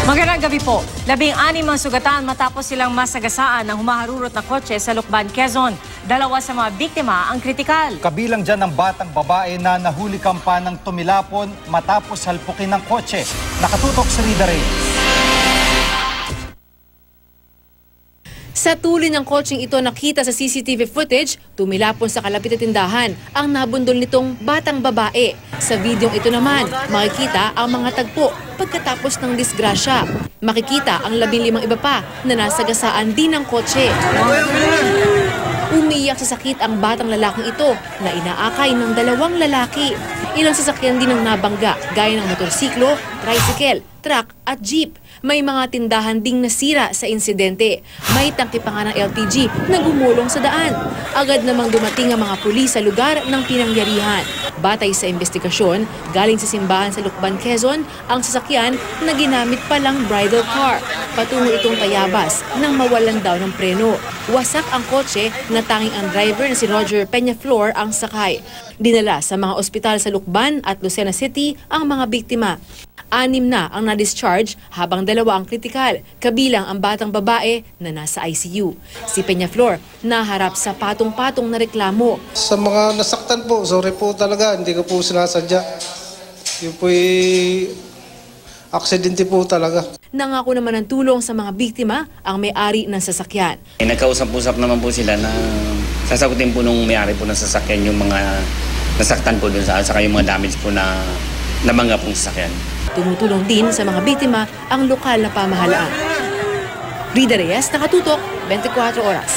Magandang gabi po. 16 ang sugatan matapos silang masagasaan ng humaharurot na kotse sa Lucban, Quezon. 2 sa mga biktima ang kritikal. Kabilang dyan ang batang babae na nahuli kampanang tumilapon matapos halpukin ng kotse. Nakatutok sa Rida Reyes. Sa tuli ng kotseng ito nakita sa CCTV footage, tumilapon sa kalapit na tindahan ang nabundol nitong batang babae. Sa videong ito naman, makikita ang mga tagpo pagkatapos ng disgrasya. Makikita ang 15 iba pa na nasagasaan din ng kotse. Umiyak sa sakit ang batang lalaking ito na inaakay ng 2 lalaki. Ilang sasakyan din ang nabangga gaya ng motorsiklo, tricycle, truck at jeep. May mga tindahan ding nasira sa insidente. May tangke pa nga ng LPG na gumulong sa daan. Agad namang dumating ang mga pulis sa lugar ng pinangyarihan. Batay sa investigasyon, galing sa simbahan sa Lucban, Quezon, ang sasakyan na ginamit palang bridal car. Patungo itong Tayabas nang mawalan daw ng preno. Wasak ang kotse na tanging ang driver na si Roger Peñaflor ang sakay. Dinala sa mga ospital sa Lucban at Lucena City ang mga biktima. 6 na ang na-discharge habang 2 ang kritikal, kabilang ang batang babae na nasa ICU. Si Peñaflor naharap sa patong-patong na reklamo. Sa mga nasaktan po, sorry po talaga, hindi ko po sinasadya. Yun po'y aksidente po talaga. Nangako naman ng tulong sa mga biktima ang may-ari ng sasakyan. Nagkausap-usap naman po sila na sasagutin po nung may-ari po ng sasakyan yung mga nasaktan po dun saka yung mga damage po na nabangga pong sasakyan. Tumutulong din sa mga biktima ang lokal na pamahalaan. Rida Reyes, Nakatutok, 24 Oras.